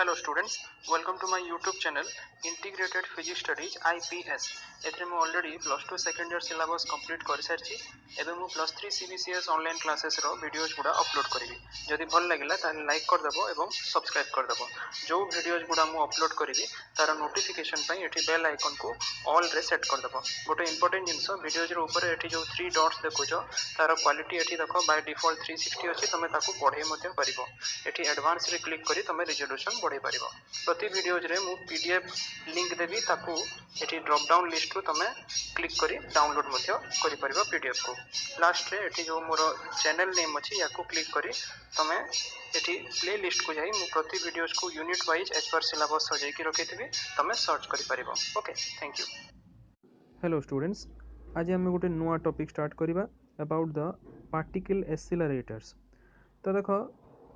Hello students, welcome to my YouTube channel Integrated Physics Studies IPS. एथरे मु already plus 2 second year syllabus complete कर सारछि एबे मु plus 3 CBCS online classes रो videos गुडा upload करिवि जदि भल लागिला ताले लाइक कर देबो एवं सब्सक्राइब कर देबो जो वीडियोज गुडा मु अपलोड करिवि तार नोटिफिकेशन पई एठी बेल आइकन को ऑल रे सेट कर देबो गोटे इंपोर्टेंट जिंस वीडियोज रो ऊपर एठी जो 3 डॉट्स देखुछो तार क्वालिटी एठी देखो बाय डिफॉल्ट 360 अछि तमे ताकू पढे मध्ये परिबो एठी एडवांस रे क्लिक करी तमे रिजोल्यूशन बढ़े परिबो प्रति वीडियोज रे मु पीडीएफ लिंक देबी ताकू एठी ड्रॉप डाउन लिस्ट रो तमे क्लिक करी डाउनलोड मध्ये करि परिबो पीडीएफ को लास्ट रे एठी जो मोर चैनल नेम अछि याकू क्लिक करी तमे एठी प्ले लिस्ट को जाई मु प्रति वीडियोज को unit wise as per syllabus सजाई की रखिथिबी तमे सर्च करि परिबो okay thank you hello students आज आम गोटे नुआ टॉपिक स्टार्ट करिबा अबाउट द पार्टिकल एक्सीलरेटर्स। तो देखो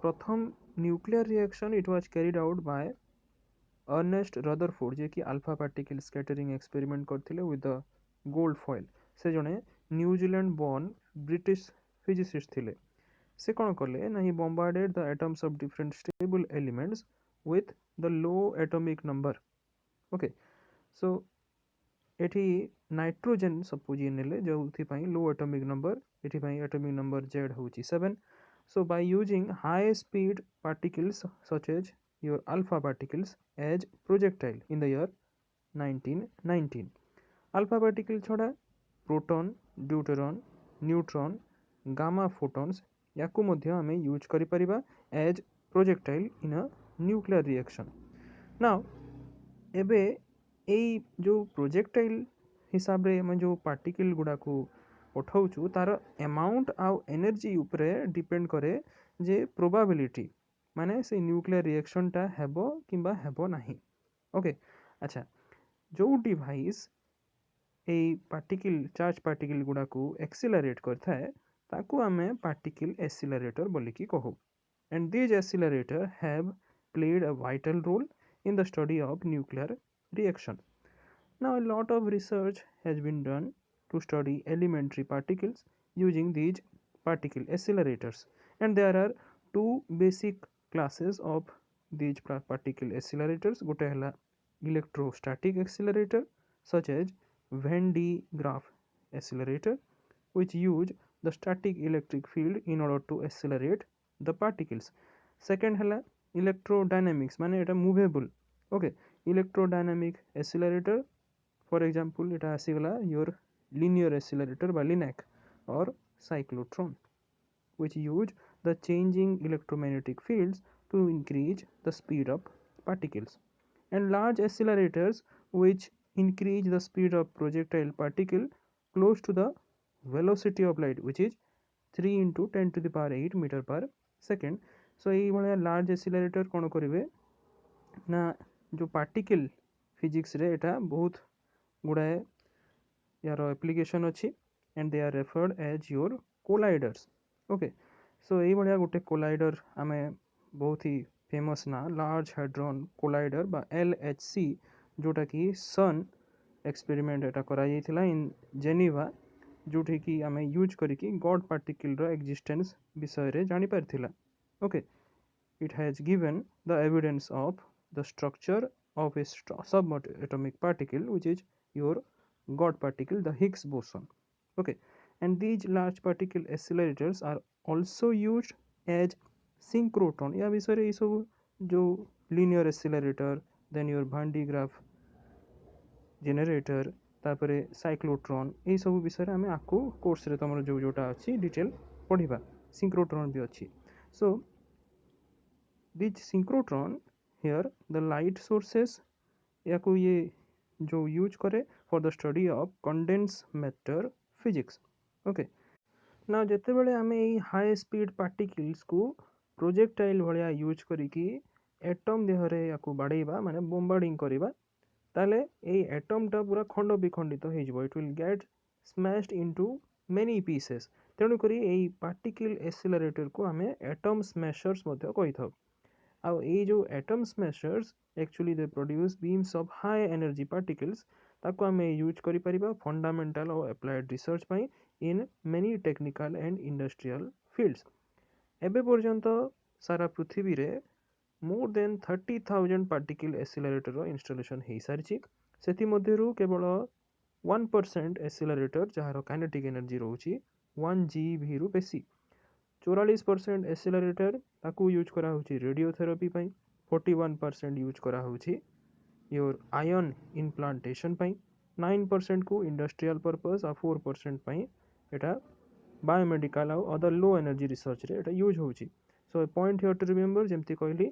प्रथम nuclear reaction it was carried out by Ernest Rutherford जे कि अल्फा पार्टिकल स्कैटरिंग एक्सपेरिमेंट करथिले विथ द गोल्ड फॉइल। से जने न्यूजीलैंड बोर्न ब्रिटिश फिजिसिस्ट थिले। से कौन कले ना ही bombarded the atoms of different stable elements with the low atomic number. Okay so एठी नाइट्रोजन सपोज नेले जो लो एटॉमिक नंबर एठी एटॉमिक नंबर Z होची 7. So by using high speed particles such as your alpha particles as projectile in the year 1919. Alpha particle छोड़ा proton deuteron neutron gamma photons याकू मध्य हमें use करि परिबा as projectile in a nuclear reaction. Now एबे एई जो projectile हिसाब रे हम जो पार्टिकल गुडा को पठाउछु तार अमाउंट आउ एनर्जी उपरे डिपेंड करे जे प्रोबेबिलिटी माने से न्यूक्लियर रिएक्शन टा हेबो किंबा हेबो नाही। ओके अच्छा जो device a particle charge particle गुडा को एक्सीलरेट करता है ताकू हमें पार्टिकल एक्सीलरेटर बोली की कहू and these accelerator have played a vital role in the study of nuclear reaction. Now a lot of research has been done to study elementary particles using these particle accelerators, and there are two basic classes of these particle accelerators. गोटे हला electrostatic accelerator such as Van de Graaff accelerator which use the static electric field in order to accelerate the particles. Second हला electrodynamics माने एटा movable okay electrodynamic accelerator for example Etah आसीगला your linear accelerator by Linac or cyclotron which use the changing electromagnetic fields to increase the speed of particles, and large accelerators which increase the speed of projectile particle close to the velocity of light which is 3 into 10 to the power 8 meter per second. So ये वाला large accelerator कौन करिवे ना जो particle physics रे एटा बहुत गुड़ाए यार application अच्छी and they are referred as your colliders. Okay so यही भाया गोटे कोलाइडर आम बहुत ही फेमस ना लार्ज हाइड्रोन कोलाइडर बा LHC जोटा कि सन एक्सपेरिमेंट एटा करा जाइथिला इन जेनेवा जोठी कि आम यूज करिकी गॉड पार्टिकल रो एक्जिस्टेंस विषय रे जानि पारथिला। Okay it has given the evidence of the structure of a subatomic particle which is your God particle, the Higgs boson. Okay, and these large particle accelerators are also used as synchrotron. या विषय रे सब जो linear accelerator, then your Van de Graaff generator, तापरे cyclotron ये सब विषय रे हमें आको कोर्स रे तमरो जो जोटा अछि डिटेल पढिबा। synchrotron भी अछि। So this synchrotron here the light sources याको ये जो यूज करे for the study of condense matter physics. Okay ना जेते बेले हमें ये हाई स्पीड पार्टिकल्स को प्रोजेक्टाइल भलिया यूज करिकी एटम देहरे याको बाड़ेबा माने बॉम्बार्डिंग करिबा ताले ए एटम टा पूरा खंड विखंडित हो जिवो it will get smashed into many pieces तेणु करी ए पार्टिकल एक्सीलरेटर को हमें एटम स्मैशर्स मध्ये कहिथाउ। Now, जो atom smashers actually they produce beams of high energy particles ताको हमें यूज करि परिबा फंडामेंटल और अप्लाइड रिसर्च पई in many technical and industrial fields. एबे पर्यंत सारा पृथ्वी रे मोर देन 30,000 पार्टिकल एसिलरेटर इंस्टॉलेशन हो सारी से केवल 1% एसिलरेटर जार काइनेटिक एनर्जी रोचे 1 GeV रु बेसी 44% एसिलरेटर ताकू यूज करा रेडियोथेरापी 41% यूज करा योर आयन इम्प्लांटेशन 9% को इंडस्ट्रियल पर्पस और 4% एटा बायोमेडिकल और अदर लो एनर्जी रिसर्च रे एटा यूज होची so point here to remember जेमती कहली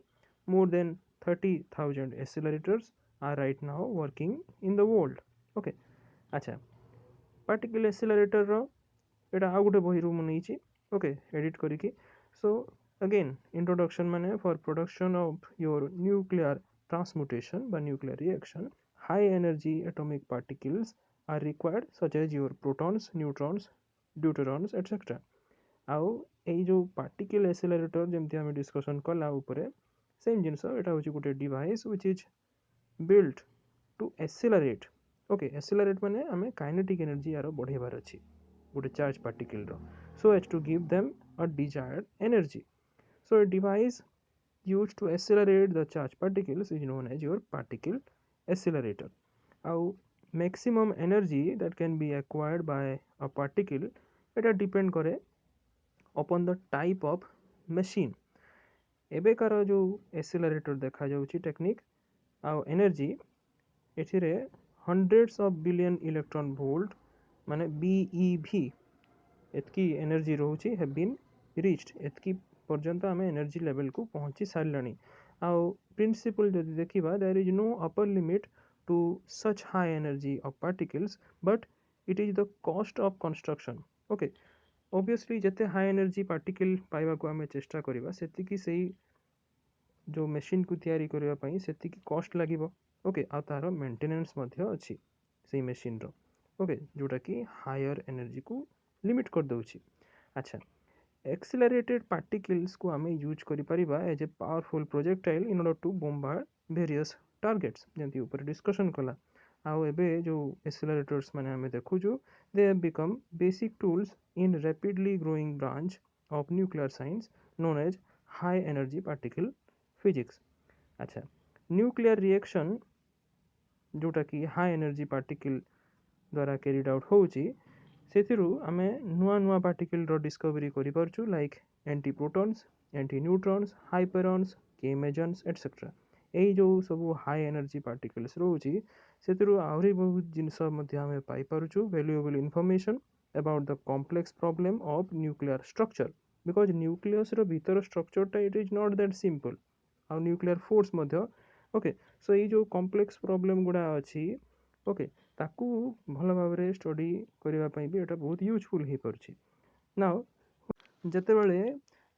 more than 30,000 accelerators are right now working in the world okay अच्छा पार्टिकल एक्सेलरेटर रो एटा आ गोटे बही रु मुझे ओके एडिट करिकी सो अगेन इंट्रोडक्शन माने for production of your nuclear transmutation बा nuclear reaction high energy atomic particles are required such as your protons neutrons deuterons et cetera आउ एई जो पार्टिकल एक्सेलरेटर जेमती हम डिस्कशन कला ऊपर सेम जिनस एटा होची गोटे device which is built to accelerate okay accelerate माने हमें काइनेटिक एनर्जी यार बढ़ेबार अछि गोटे चार्ज पार्टिकल रो so as to give them a desired energy so a device used to accelerate the charge particles is known as your particle accelerator now maximum energy that can be acquired by a particle এটা depend करे upon the type of machine एबेकार जो accelerator देखा जाउची technique आउ energy एथिरे hundreds of billion electron volt माने BeV एतकी एनर्जी रोची हैव बीन रिच्ड एतकी पर्यंत आम एनर्जी लेवल को पहुंची सारे आउ प्रिंसिपल जदि देखा there is no upper limit to such high energy of particles but it is the cost of construction okay obviously जते हाई एनर्जी पार्टिकल पाइबा को आम चेष्टा करबा सेतिकी सेही जो मशीन को तैयारी करबा पई सेतिकी कॉस्ट लागिबो ओके आ तार मेंटेनेंस मध्य अछि सेही मशीन रो ओके जोटा कि हायर एनर्जी को लिमिट कर दउछि अच्छा एक्सेलरेटेड पार्टिकल्स को आम यूज करिपरिबा as a powerful projectile in order to bombard various targets जेंति ऊपर डिस्कशन कला आउ एबे जो एक्सेलरेटर्स माने आम देखुछु they have become basic tools in rapidly growing branch of nuclear science known as high energy particle physics अच्छा न्यूक्लियर रिएक्शन जोटा कि हाई एनर्जी पार्टिकल द्वारा कैरिड आउट होउची सेथिरु आमे नुआ नुआ पार्टिकल रो डिस्कवरी करि परछु like anti protons anti neutrons hyperons K mesons et cetera एई जो सब हाई एनर्जी पार्टिकल्स रोची सेथिरु आहुरी बहुत जिनस मध्ये आमे पाई परछु valuable information about the complex problem of nuclear structure because nucleus रो भीतर स्ट्रक्चर टा it is not that simple आ न्यूक्लियर फोर्स मध्ये ओके सो ये जो कॉम्प्लेक्स प्रॉब्लम गुडा अछि ओके ताकू भल भाव स्टडी करने भी एटा बहुत यूजफुल हो पार्छ नाउ जते बेले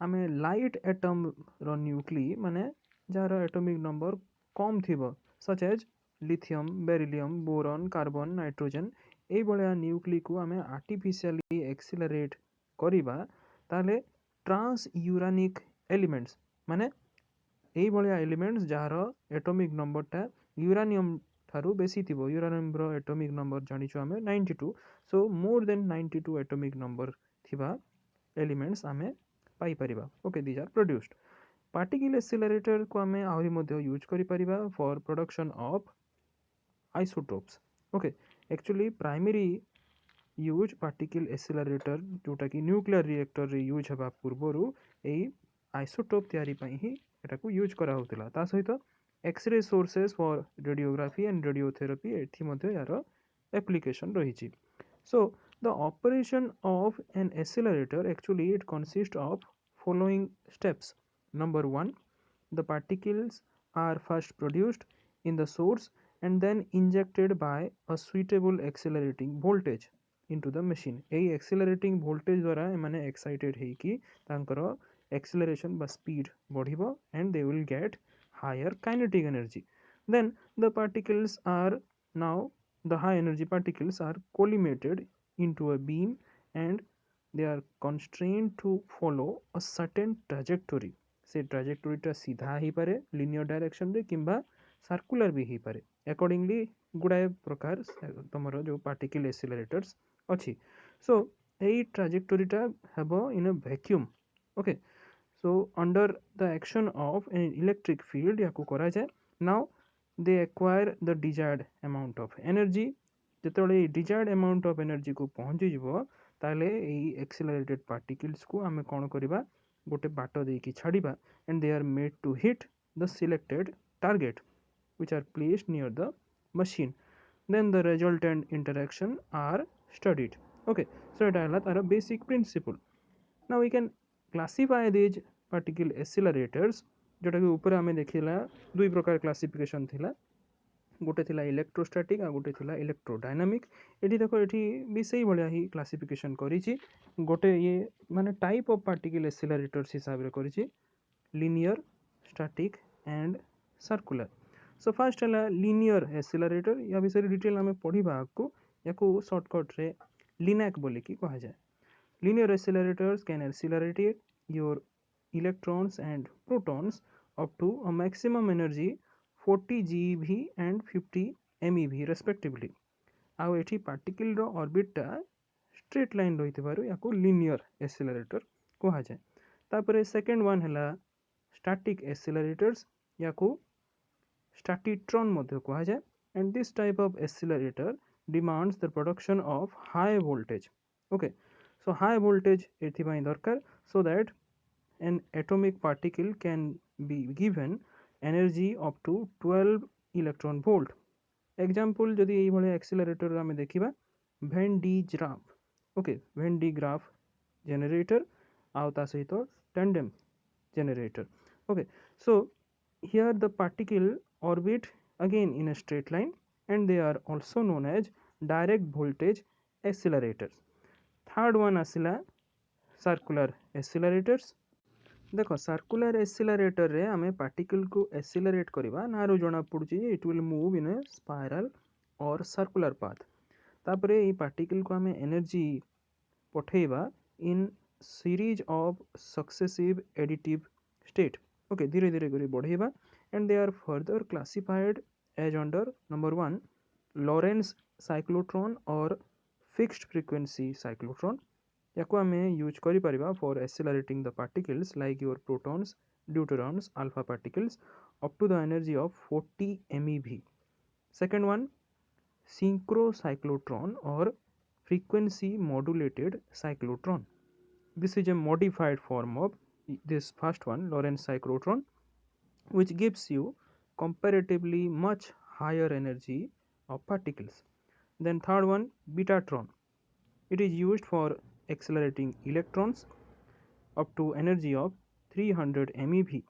आमे लाइट एटम रो न्यूक्ली माने जार एटॉमिक नंबर कम थिबो such as lithium beryllium boron carbon nitrogen ए भलिया न्यूक्ली को आमे आर्टिफिशियली एक्सेलरेट करिबा ताले ट्रांस यूरानिक एलिमेंट्स माने एई भलिया एलिमेंट्स जार एटॉमिक नंबर टा यूरानियम थारु बेसी थिबो यूरानियम रो एटॉमिक नंबर जानिछु आमे 92 so more than 92 atomic number थिबा एलिमेंट्स आमे पाई परिबा okay these are produced particle accelerator को आमे आहुरी मध्ये यूज करि परिबा for production of isotopes okay actually primary use particle accelerator जोटा कि न्यूक्लियर रिएक्टर रे यूज हबा पूर्वरु एई आइसोटोप तैयारी पई ही एटा को यूज करा होतिला ता सहित X-ray sources for radiography and radiotherapy एथि मध्ये यार एप्लीकेशन रहिछि so the operation of an accelerator actually it consists of following steps number 1 the particles are first produced in the source and then injected by a suitable accelerating voltage into the machine ei accelerating voltage द्वारा एमाने excited हेकी तांकर acceleration by speed बढ़िबो and they will get higher kinetic energy then the particles are now the high energy particles are collimated into a beam and they are constrained to follow a certain trajectory से trajectory टा सीधा ही पारे linear direction रे किंबा circular भी ही पारे accordingly गुडाए प्रकार तमरो जो पार्टिकल एक्सेलरेटर्स अछि सो एई ट्राजेक्टोरी टा हेबो in a vacuum okay So under the action of an electric field याको करा जाए. Now they acquire the desired amount of energy. ଯେତେବେଳେ এই desired amount of energy को ପହଞ୍ଚିଯିବ ତାହେଲେ ଏଇ accelerated particles को ଆମେ କ'ଣ କରିବା ଗୋଟେ ବାଟ ଦେଇକି ଛାଡ଼ିବା and they are made to hit the selected target which are placed near the machine. Then the resultant interaction are studied. Okay, so এটা ହେଲା ତାର basic principle. Now we can classify these particle accelerators जोटा कि ऊपर आमे देखिला दुई प्रकार क्लासिफिकेशन थिला. गोटे थिला इलेक्ट्रोस्टैटिक आ गोटे थिला इलेक्ट्रोडायनामिक. एठी देखो एठी भी सही भलिया ही क्लासिफिकेशन करिछि. गोटे ये माने टाइप ऑफ पार्टिकल एक्सेलरेटर्स हिसाब रे करिछि linear, static and circular. So first है linear accelerator. या विषय डिटेल आमे पढ़िबा आकु याकु शॉर्टकट रे लिनैक बोली की कहा जाए. Linear accelerators can accelerate your electrons and protons up to a maximum energy 40 GeV and 50 MeV respectively. आउ एठी पार्टिकल रो ऑर्बिट टा स्ट्रेट लाइन रहितबारु याकु linear accelerator कहा जाए. तापरे सेकंड वन हैला static accelerators याकु statitron मध्य कहा जाए. And this type of accelerator demands the production of high voltage. Okay, so high voltage एथिबाई दरकार so that an atomic particle can be given energy up to 12 electron volt. Example जदि एई भले accelerator आमे देखिबा Venn diagram. Okay, Venn diagram generator आउ ता सहित tandem generator. Okay, so here the particle orbit again in a straight line and they are also known as direct voltage accelerators. Third one asila circular accelerators. देखो circular accelerator रे आमे particle को accelerate करबा नारो जणा पड़ुची it will move in a spiral और circular path. तापरे ई पार्टिकल को आमे एनर्जी पठेबा in series of successive additive state. Okay, धीरे धीरे करी बढ़ेबा and they are further classified as under number 1 Lorentz cyclotron or fixed frequency cyclotron. याको आमे यूज करि परिबा for accelerating the particles like your protons, deuterons, alpha particles up to the energy of 40 MeV. Second one synchrocyclotron or frequency modulated cyclotron. This is a modified form of this first one Lorentz cyclotron which gives you comparatively much higher energy of particles. Then third one betatron. It is used for accelerating electrons up to energy of 300 MeV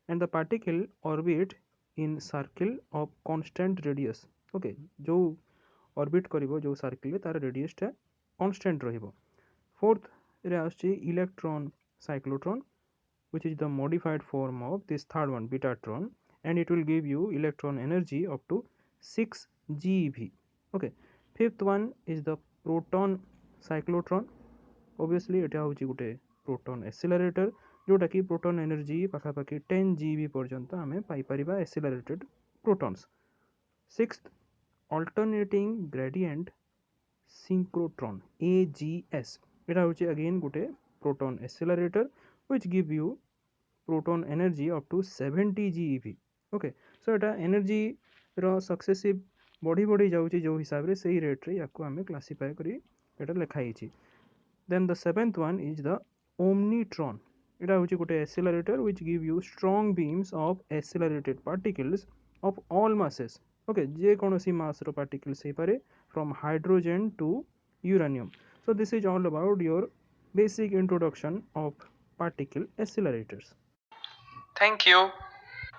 and the particle orbit in circle of constant radius. Okay, जो orbit करिवो जो circle रे तार radius टा constant रहिबो. Fourth रे आछि electron cyclotron which is the modified form of this third one betatron and it will give you electron energy up to 6 GeV. Okay, fifth one is the proton cyclotron. Obviously एटा होची गुटे proton accelerator जोटा कि proton energy पाखापाखि 10 GeV पर्यंत आमे पाई परिबा accelerated protons. Sixth alternating gradient synchrotron AGS. एटा होची again Gute proton accelerator which give you proton energy up to 70 GeV. Okay, so Etah energy row successive बढ़ी बढ़ी जाउची जो हिसाब रे सही रेट रे याको आमे क्लासिफाई करी एटा लिखाई छी. Then the seventh one is the omnitron. एटा होची गोटे accelerator which give you strong beams of accelerated particles of all masses. Okay, जे कोनोसी मास रो particles हे पारे from hydrogen to uranium. So this is all about your basic introduction of particle accelerators. Thank you.